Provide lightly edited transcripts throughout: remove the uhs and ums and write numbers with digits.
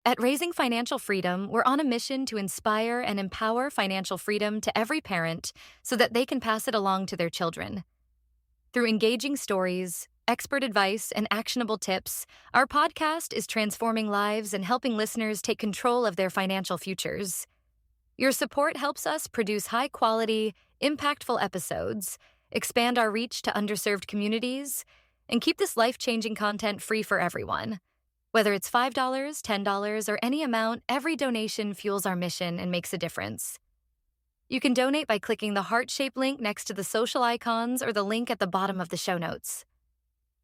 At Raising Financial Freedom, we're on a mission to inspire and empower financial freedom to every parent so that they can pass it along to their children. Through engaging stories, expert advice, and actionable tips, our podcast is transforming lives and helping listeners take control of their financial futures. Your support helps us produce high-quality, impactful episodes, expand our reach to underserved communities, and keep this life-changing content free for everyone. Whether it's $5, $10, or any amount, every donation fuels our mission and makes a difference. You can donate by clicking the heart-shaped link next to the social icons or the link at the bottom of the show notes.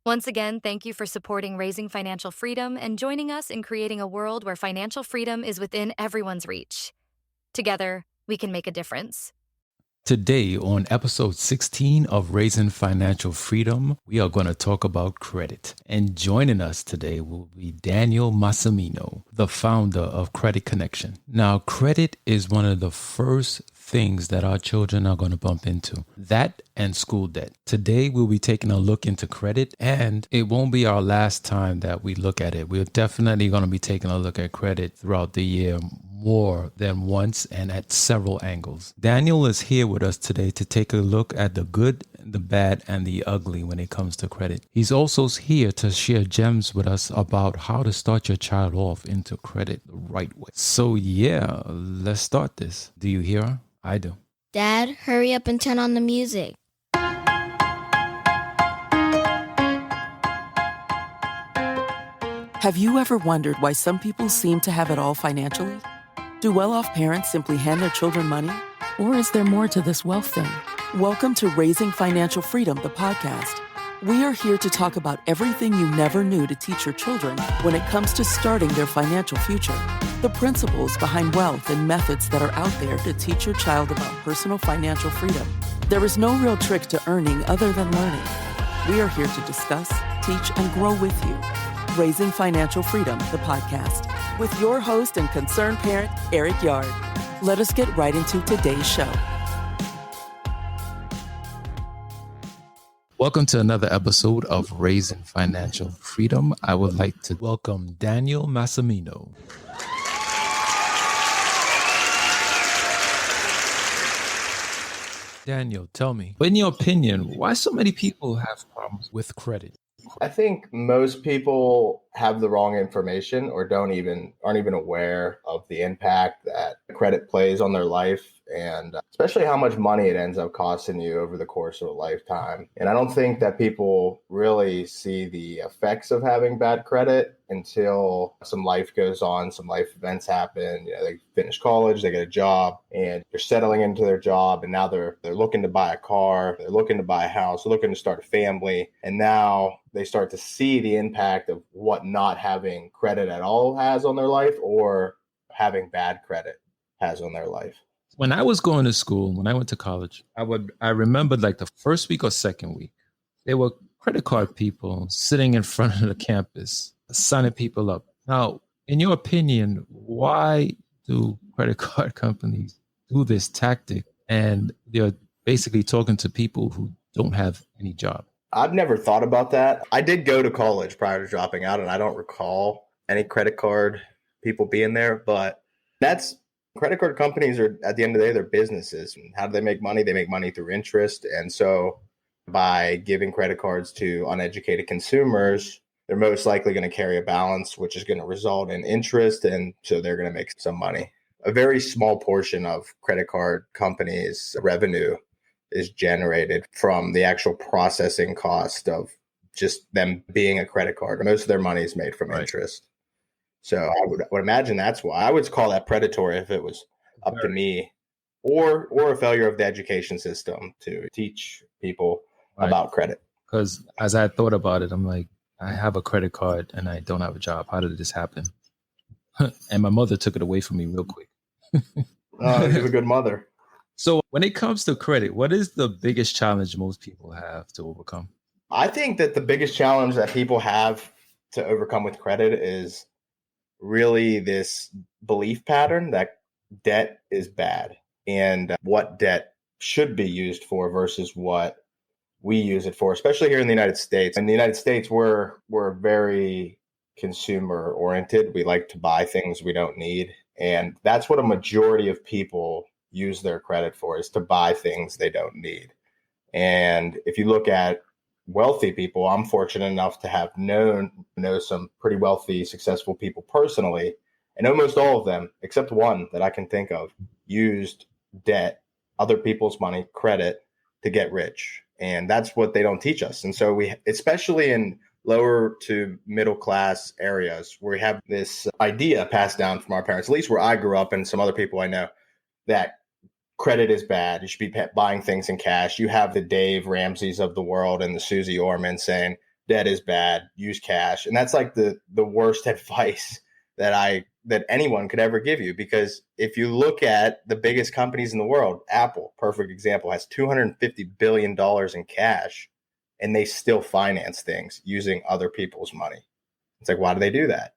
Once again, thank you for supporting Raising Financial Freedom and joining us in creating a world where financial freedom is within everyone's reach. Together, we can make a difference. Today, on episode 16 of Raising Financial Freedom, we are going to talk about credit. And joining us today will be Daniel Massimino, the founder of Credit Connection. Now, credit is one of the first things that our children are going to bump into. That and school debt. Today, we'll be taking a look into credit, and it won't be our last time that we look at it. We're definitely going to be taking a look at credit throughout the year, more than once and at several angles. Daniel is here with us today to take a look at the good, the bad, and the ugly when it comes to credit. He's also here to share gems with us about how to start your child off into credit the right way. So yeah, let's start this. Do you hear her? I do. Dad, hurry up and turn on the music. Have you ever wondered why some people seem to have it all financially? Do well-off parents simply hand their children money? Or is there more to this wealth thing? Welcome to Raising Financial Freedom, the podcast. We are here to talk about everything you never knew to teach your children when it comes to starting their financial future. The principles behind wealth and methods that are out there to teach your child about personal financial freedom. There is no real trick to earning other than learning. We are here to discuss, teach, and grow with you. Raising Financial Freedom, the podcast, with your host and concerned parent, Eric Yard. Let us get right into today's show. Welcome to another episode of Raising Financial Freedom. I would like to welcome Daniel Massimino. Daniel, tell me, in your opinion, why so many people have problems with credit? I think most people have the wrong information or aren't even aware of the impact that credit plays on their life, and especially how much money it ends up costing you over the course of a lifetime. And I don't think that people really see the effects of having bad credit until some life goes on, some life events happen. You know, they finish college, they get a job, and they're settling into their job, and now they're looking to buy a car, they're looking to buy a house, they're looking to start a family, and now they start to see the impact of what not having credit at all has on their life, or having bad credit has on their life. When I was going to school, when I went to college, I remember like the first week or second week, there were credit card people sitting in front of the campus, signing people up. Now, in your opinion, why do credit card companies do this tactic? And they're basically talking to people who don't have any job. I've never thought about that. I did go to college prior to dropping out, and I don't recall any credit card people being there, but credit card companies are, at the end of the day, they're businesses. And how do they make money? They make money through interest. And so by giving credit cards to uneducated consumers, they're most likely going to carry a balance, which is going to result in interest. And so they're going to make some money. A very small portion of credit card companies' revenue is generated from the actual processing cost of just them being a credit card. Most of their money is made from interest. So I would imagine that's why. I would call that predatory if it was up to me, or a failure of the education system to teach people about credit. Because as I thought about it, I'm like, I have a credit card and I don't have a job. How did this happen? And my mother took it away from me real quick. Oh, you're a good mother. So when it comes to credit, what is the biggest challenge most people have to overcome? I think that the biggest challenge that people have to overcome with credit is really this belief pattern that debt is bad and what debt should be used for versus what we use it for, especially here in the United States. In the United States, we're very consumer oriented. We like to buy things we don't need. And that's what a majority of people use their credit for, is to buy things they don't need. And if you look at wealthy people, I'm fortunate enough to have know some pretty wealthy, successful people personally. And almost all of them, except one that I can think of, used debt, other people's money, credit to get rich. And that's what they don't teach us. And so we, especially in lower to middle class areas, where we have this idea passed down from our parents, at least where I grew up and some other people I know, that credit is bad. You should be buying things in cash. You have the Dave Ramseys of the world and the Susie Orman saying debt is bad, use cash. And that's like the worst advice that anyone could ever give you. Because if you look at the biggest companies in the world, Apple, perfect example, has $250 billion in cash, and they still finance things using other people's money. It's like, why do they do that?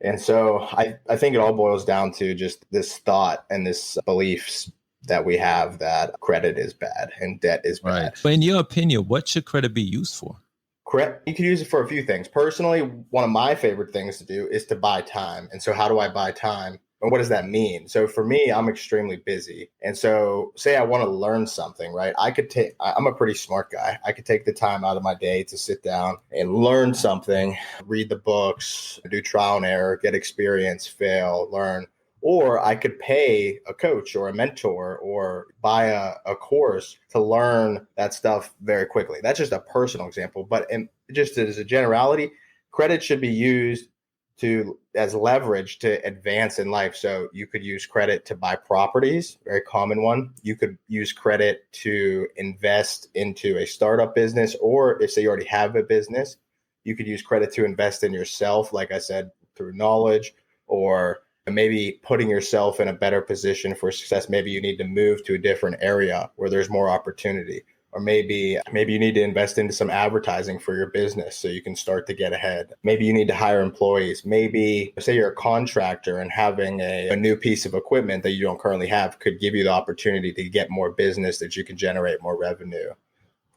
And so I think it all boils down to just this thought and this beliefs that we have that credit is bad and debt is bad. Right. But in your opinion, what should credit be used for? You could use it for a few things. Personally, one of my favorite things to do is to buy time. And so how do I buy time? And what does that mean? So for me, I'm extremely busy. And so say I want to learn something, right? I'm a pretty smart guy. I could take the time out of my day to sit down and learn something, read the books, do trial and error, get experience, fail, learn. Or I could pay a coach or a mentor or buy a course to learn that stuff very quickly. That's just a personal example. But just as a generality, credit should be used as leverage to advance in life. So you could use credit to buy properties, very common one. You could use credit to invest into a startup business, or if say you already have a business, you could use credit to invest in yourself, like I said, through knowledge, or maybe putting yourself in a better position for success. Maybe you need to move to a different area where there's more opportunity. Or maybe you need to invest into some advertising for your business so you can start to get ahead. Maybe you need to hire employees. Maybe say you're a contractor and having a new piece of equipment that you don't currently have could give you the opportunity to get more business that you can generate more revenue.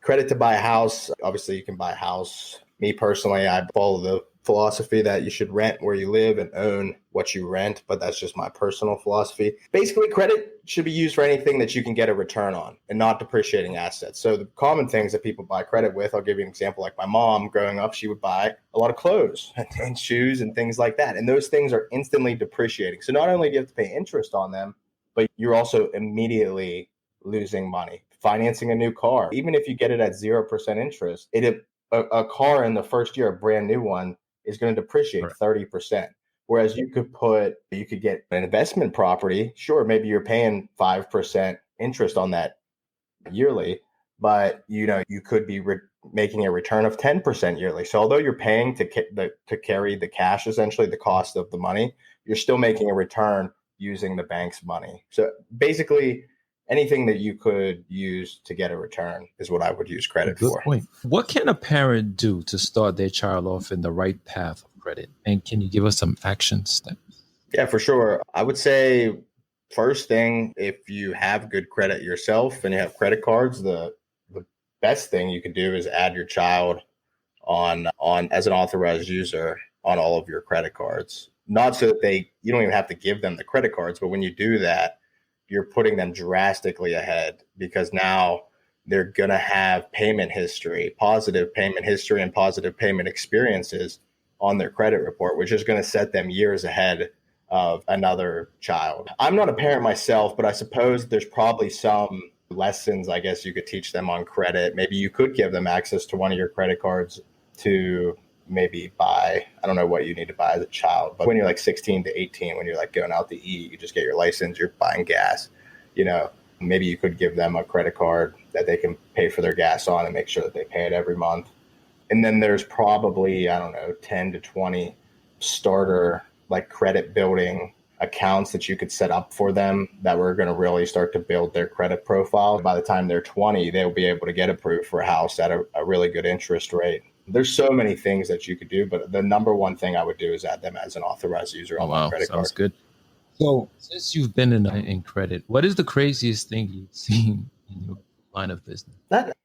Credit to buy a house. Obviously, you can buy a house. Me personally, I follow the philosophy that you should rent where you live and own what you rent, but that's just my personal philosophy. Basically, credit should be used for anything that you can get a return on and not depreciating assets. So the common things that people buy credit with, I'll give you an example. Like my mom growing up, she would buy a lot of clothes and shoes and things like that. And those things are instantly depreciating. So not only do you have to pay interest on them, but you're also immediately losing money. Financing a new car, even if you get it at 0% interest, a car in the first year, a brand new one, is going to depreciate 30%. Whereas you could get an investment property. Sure, maybe you're paying 5% interest on that yearly, but you could be making a return of 10% yearly. So although you're paying to carry the cash, essentially the cost of the money, you're still making a return using the bank's money. So basically, anything that you could use to get a return is what I would use credit Good for. point. What can a parent do to start their child off in the right path of credit? And can you give us some action steps? Yeah, for sure. I would say first thing, if you have good credit yourself and you have credit cards, the best thing you could do is add your child on as an authorized user on all of your credit cards. Not so that you don't even have to give them the credit cards, but when you do that, you're putting them drastically ahead, because now they're going to have payment history, positive payment history and positive payment experiences on their credit report, which is going to set them years ahead of another child. I'm not a parent myself, but I suppose there's probably some lessons, I guess, you could teach them on credit. Maybe you could give them access to one of your credit cards to maybe buy, I don't know what you need to buy as a child, but when you're like 16 to 18, when you're like going out to eat, you just get your license, you're buying gas, maybe you could give them a credit card that they can pay for their gas on and make sure that they pay it every month. And then there's probably, 10 to 20 starter like credit building accounts that you could set up for them that were going to really start to build their credit profile. By the time they're 20, they'll be able to get approved for a house at a really good interest rate. There's so many things that you could do, but the number one thing I would do is add them as an authorized user on my credit card. Sounds good. So since you've been in credit, what is the craziest thing you've seen in your line of business?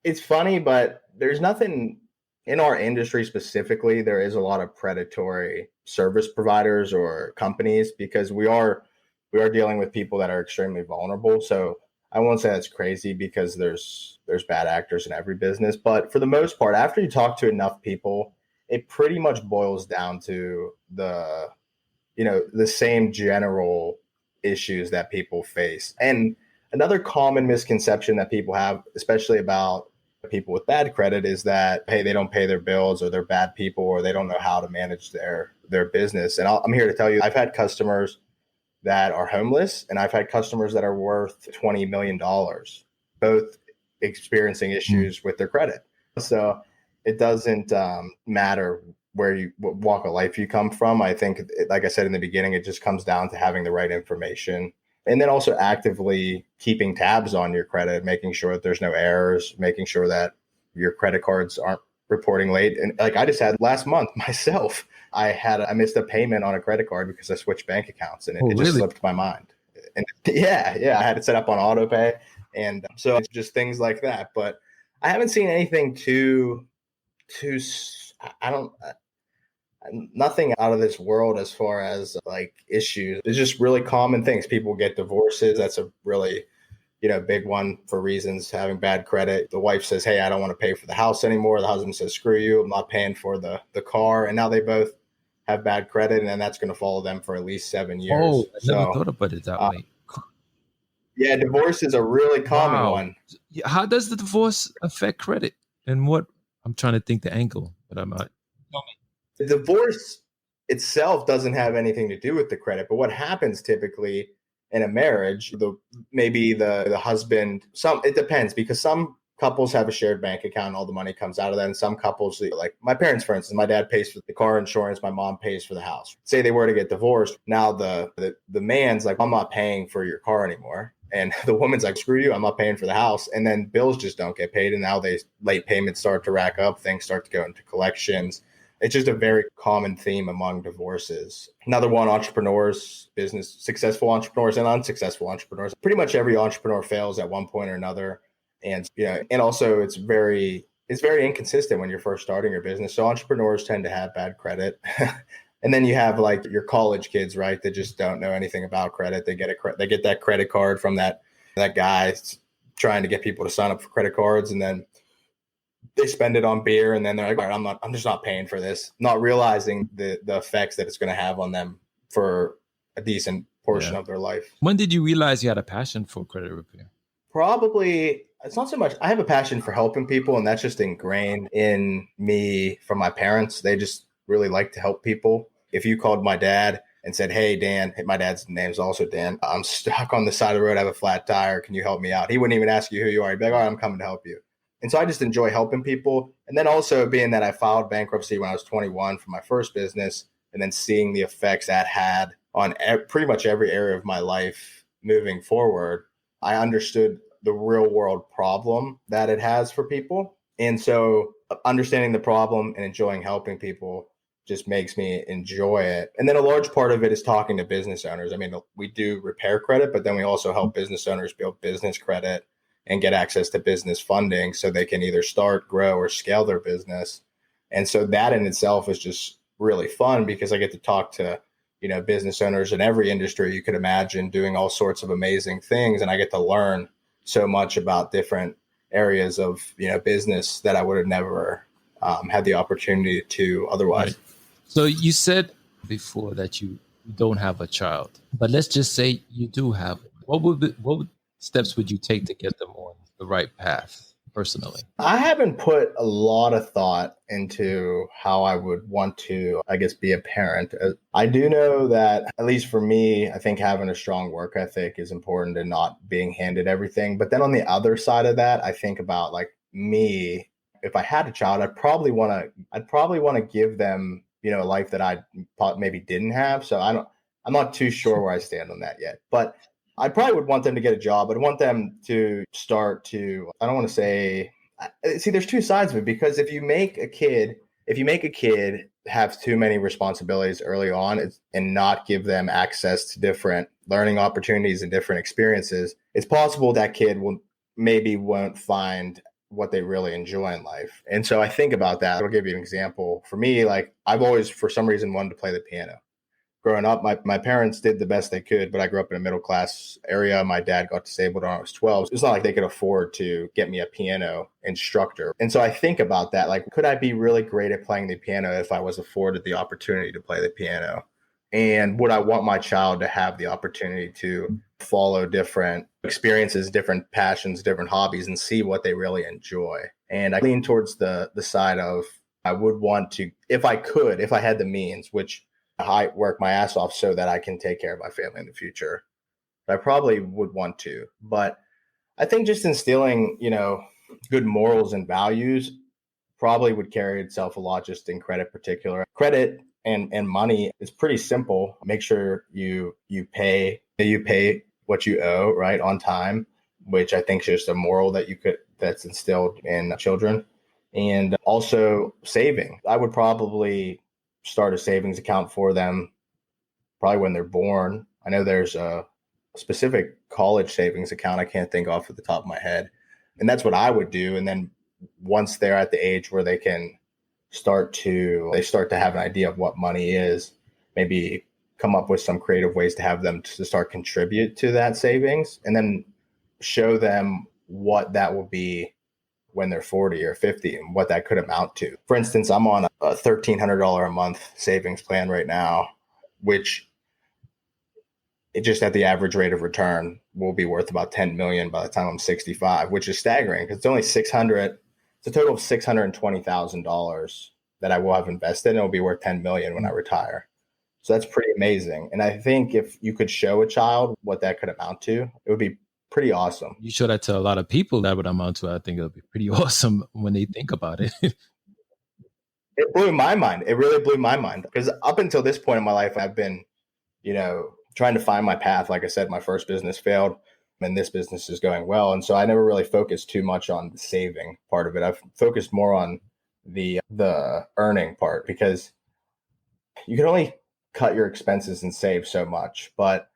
It's funny, but there's nothing in our industry specifically, there is a lot of predatory service providers or companies because we are dealing with people that are extremely vulnerable. So I won't say that's crazy because there's bad actors in every business, but for the most part, after you talk to enough people, it pretty much boils down to the same general issues that people face. And another common misconception that people have, especially about people with bad credit, is that, hey, they don't pay their bills or they're bad people or they don't know how to manage their business. And I'm here to tell you, I've had customers that are homeless and I've had customers that are worth $20 million, both experiencing issues with their credit. So it doesn't matter what walk of life you come from. I think, like I said in the beginning, it just comes down to having the right information and then also actively keeping tabs on your credit, making sure that there's no errors, making sure that your credit cards aren't reporting late. And like I just had last month myself, I missed a payment on a credit card because I switched bank accounts and it just Really? slipped my mind. And yeah, I had it set up on auto pay. And so it's just things like that. But I haven't seen anything too, I don't, nothing out of this world as far as like issues. It's just really common things. People get divorces. That's a really, big one for reasons having bad credit. The wife says, hey, I don't want to pay for the house anymore. The husband says, screw you, I'm not paying for the car. And now they both have bad credit, and then that's going to follow them for at least 7 years. Oh, I never So thought about it that way. yeah, divorce is a really common Wow. one. How does the divorce affect credit? And what I'm trying to think the angle, but I'm not. The divorce itself doesn't have anything to do with the credit, but what happens typically in a marriage, maybe the husband, it depends because some couples have a shared bank account and all the money comes out of that. And some couples, like my parents, for instance, my dad pays for the car insurance, my mom pays for the house. Say they were to get divorced. Now the man's like, I'm not paying for your car anymore. And the woman's like, screw you, I'm not paying for the house. And then bills just don't get paid. And now late payments start to rack up, things start to go into collections. It's just a very common theme among divorces. Another one, entrepreneurs, successful entrepreneurs and unsuccessful entrepreneurs. Pretty much every entrepreneur fails at one point or another. And and also it's very inconsistent when you're first starting your business. So entrepreneurs tend to have bad credit. And then you have like your college kids, right? That just don't know anything about credit. They get that credit card from that guy trying to get people to sign up for credit cards, and then they spend it on beer, and then they're like, all right, I'm just not paying for this, not realizing the effects that it's going to have on them for a decent portion of their life. When did you realize you had a passion for credit repair? Probably, it's not so much. I have a passion for helping people, and that's just ingrained in me from my parents. They just really like to help people. If you called my dad and said, hey, Dan, my dad's name is also Dan, I'm stuck on the side of the road, I have a flat tire, can you help me out? He wouldn't even ask you who you are. He'd be like, all right, I'm coming to help you. And so I just enjoy helping people. And then also being that I filed bankruptcy when I was 21 for my first business, and then seeing the effects that had on pretty much every area of my life moving forward, I understood the real world problem that it has for people. And so understanding the problem and enjoying helping people just makes me enjoy it. And then a large part of it is talking to business owners. I mean, we do repair credit, but then we also help business owners build business credit and get access to business funding so they can either start, grow, or scale their business. And so that in itself is just really fun because I get to talk to, business owners in every industry you could imagine doing all sorts of amazing things. And I get to learn so much about different areas of, business that I would have never had the opportunity to otherwise. Right. So you said before that you don't have a child, but let's just say you do have. What steps would you take to get them on the right path personally? I haven't put a lot of thought into how I would want to, I guess, be a parent. I do know that, at least for me, I think having a strong work ethic is important and not being handed everything. But then on the other side of that, I think about like me, if I had a child, I'd probably want to give them, a life that I maybe didn't have. So I'm not too sure where I stand on that yet, but I probably would want them to get a job. I'd want them to start to, I don't want to say, see, there's two sides of it, because if you make a kid have too many responsibilities early on and not give them access to different learning opportunities and different experiences, it's possible that kid won't find what they really enjoy in life. And so I think about that. I'll give you an example. For me, like I've always, for some reason, wanted to play the piano. Growing up, my parents did the best they could, but I grew up in a middle class area. My dad got disabled when I was 12. It's not like they could afford to get me a piano instructor. And so I think about that. Like, could I be really great at playing the piano if I was afforded the opportunity to play the piano? And would I want my child to have the opportunity to follow different experiences, different passions, different hobbies, and see what they really enjoy? And I lean towards the side of I would want to, if I could, if I had the means, which I work my ass off so that I can take care of my family in the future. I probably would want to, but I think just instilling, good morals and values probably would carry itself a lot just in credit particular. Credit and money is pretty simple. Make sure you pay what you owe, right, on time, which I think is just a moral that's instilled in children. And also saving. I would probably start a savings account for them probably when they're born. I know there's a specific college savings account I can't think off at the top of my head. And that's what I would do. And then once they're at the age where they start to have an idea of what money is, maybe come up with some creative ways to have them to start contribute to that savings, and then show them what that will be when they're 40 or 50 and what that could amount to. For instance, I'm on a $1,300 a month savings plan right now, which it just at the average rate of return will be worth about 10 million by the time I'm 65, which is staggering because it's only 600. It's a total of $620,000 that I will have invested, and it'll be worth 10 million when I retire. So that's pretty amazing. And I think if you could show a child what that could amount to, it would be pretty awesome. You show that to a lot of people, that would amount to, I think it'll be pretty awesome when they think about it. It blew my mind. It really blew my mind because up until this point in my life, I've been, trying to find my path. Like I said, my first business failed and this business is going well. And so I never really focused too much on the saving part of it. I've focused more on the earning part because you can only cut your expenses and save so much, but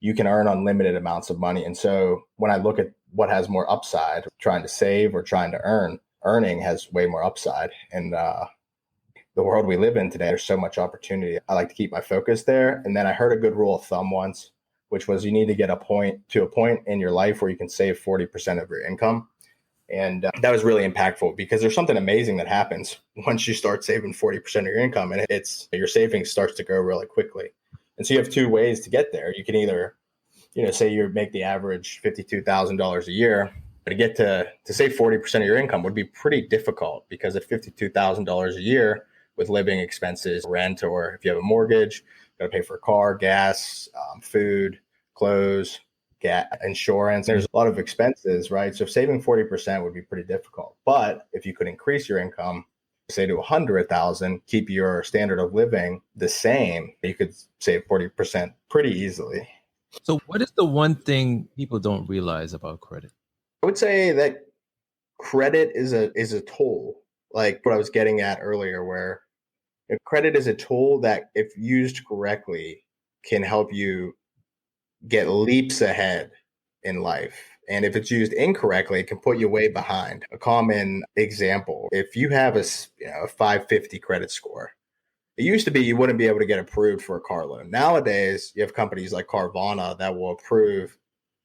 you can earn unlimited amounts of money. And so when I look at what has more upside, trying to save or trying to earn, earning has way more upside. And the world we live in today, there's so much opportunity. I like to keep my focus there. And then I heard a good rule of thumb once, which was you need to get a point in your life where you can save 40% of your income. And that was really impactful because there's something amazing that happens once you start saving 40% of your income, and your savings starts to grow really quickly. And so you have two ways to get there. You can either, say you make the average $52,000 a year, but to get to save 40% of your income would be pretty difficult because at $52,000 a year with living expenses, rent, or if you have a mortgage, you got to pay for a car, gas, food, clothes, insurance. There's a lot of expenses, right? So saving 40% would be pretty difficult. But if you could increase your income, say to 100,000, keep your standard of living the same, you could save 40% pretty easily. So what is the one thing people don't realize about credit? I would say that credit is a tool, like what I was getting at earlier, where if credit is a tool that, if used correctly, can help you get leaps ahead in life. And if it's used incorrectly, it can put you way behind. A common example, if you have a 550 credit score, it used to be you wouldn't be able to get approved for a car loan. Nowadays, you have companies like Carvana that will approve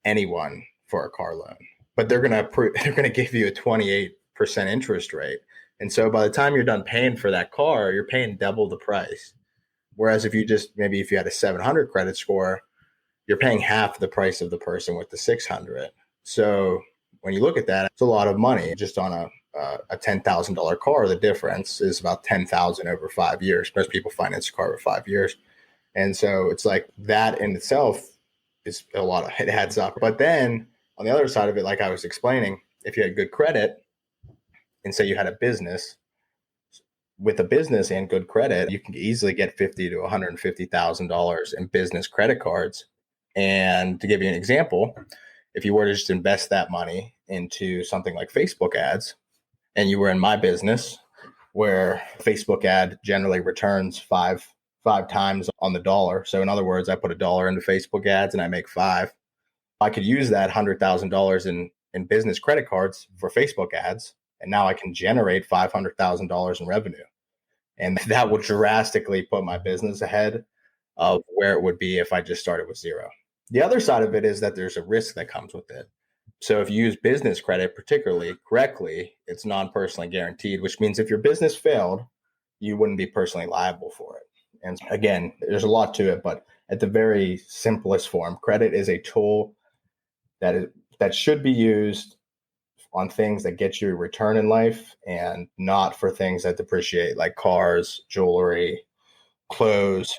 anyone for a car loan, but they're going to give you a 28% interest rate. And so by the time you're done paying for that car, you're paying double the price. Whereas if you had a 700 credit score, you're paying half the price of the person with the 600. So when you look at that, it's a lot of money. Just on a $10,000 car, the difference is about $10,000 over 5 years. Most people finance a car over 5 years. And so it's like that in itself is a lot. It adds up. But then on the other side of it, like I was explaining, if you had good credit and say you had a business, with a business and good credit, you can easily get $50,000 to $150,000 in business credit cards. And to give you an example, if you were to just invest that money into something like Facebook ads, and you were in my business where Facebook ad generally returns five times on the dollar. So in other words, I put $1 into Facebook ads and I make $5. I could use that $100,000 in business credit cards for Facebook ads And now I can generate $500,000 in revenue. And that will drastically put my business ahead of where it would be if I just started with zero. The other side of it is that there's a risk that comes with it. So if you use business credit particularly correctly, it's non-personally guaranteed, which means if your business failed, you wouldn't be personally liable for it. And again, there's a lot to it, but at the very simplest form, credit is a tool that should be used on things that get you a return in life and not for things that depreciate, like cars, jewelry, clothes,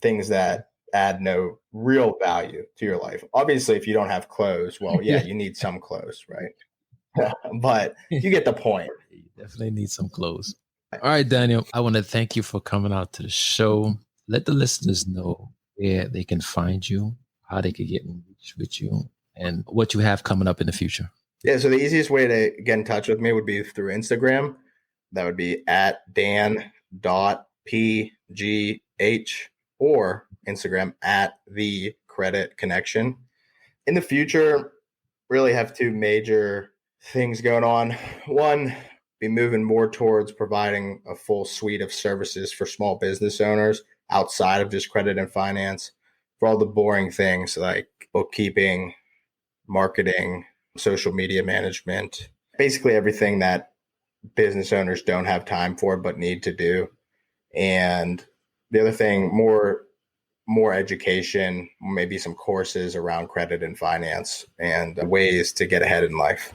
things that add no real value to your life. Obviously, if you don't have clothes, well, yeah, you need some clothes, right? But you get the point. You definitely need some clothes. All right, Daniel, I want to thank you for coming out to the show. Let the listeners know where they can find you, how they can get in reach with you, and what you have coming up in the future. Yeah, so the easiest way to get in touch with me would be through Instagram. That would be at dan.pgh, or Instagram at the credit connection. In the future, really have two major things going on. One, be moving more towards providing a full suite of services for small business owners outside of just credit and finance, for all the boring things like bookkeeping, marketing, social media management, basically everything that business owners don't have time for but need to do. And the other thing, more education, maybe some courses around credit and finance and ways to get ahead in life.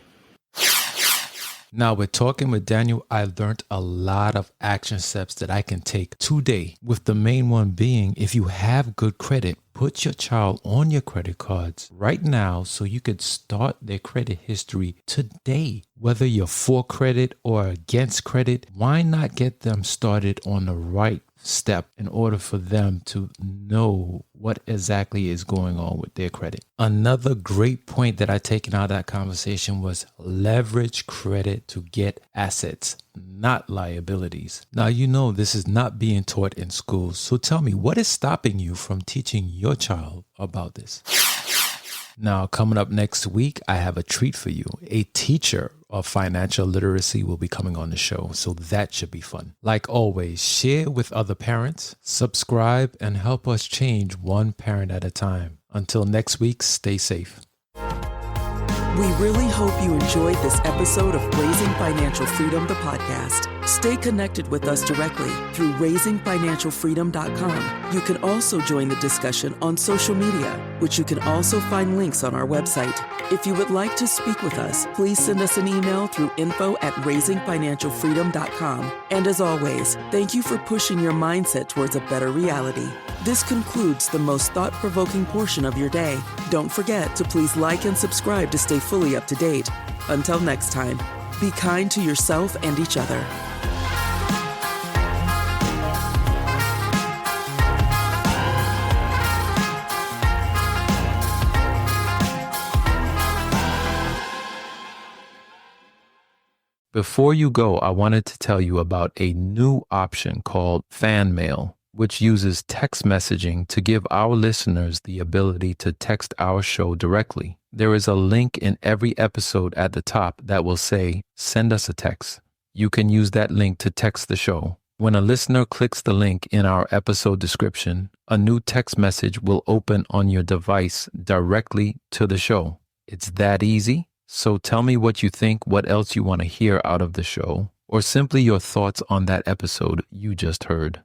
Now, with talking with Daniel, I learned a lot of action steps that I can take today, with the main one being, if you have good credit, put your child on your credit cards right now so you could start their credit history today. Whether you're for credit or against credit, why not get them started on the right step in order for them to know what exactly is going on with their credit? Another great point that I taken out of that conversation was leverage credit to get assets, not liabilities. Now, you know this is not being taught in schools. So tell me, what is stopping you from teaching your child about this? Now, coming up next week, I have a treat for you. A teacher of financial literacy will be coming on the show, so that should be fun. Like always, share with other parents, subscribe, and help us change one parent at a time. Until next week, stay safe. We really hope you enjoyed this episode of Raising Financial Freedom, the podcast. Stay connected with us directly through raisingfinancialfreedom.com. You can also join the discussion on social media, which you can also find links on our website. If you would like to speak with us, please send us an email through info@raisingfinancialfreedom.com. And as always, thank you for pushing your mindset towards a better reality. This concludes the most thought-provoking portion of your day. Don't forget to please like and subscribe to stay fully up to date. Until next time, be kind to yourself and each other. Before you go, I wanted to tell you about a new option called Fan Mail, which uses text messaging to give our listeners the ability to text our show directly. There is a link in every episode at the top that will say, "Send us a text." You can use that link to text the show. When a listener clicks the link in our episode description, a new text message will open on your device directly to the show. It's that easy. So tell me what you think, what else you want to hear out of the show, or simply your thoughts on that episode you just heard.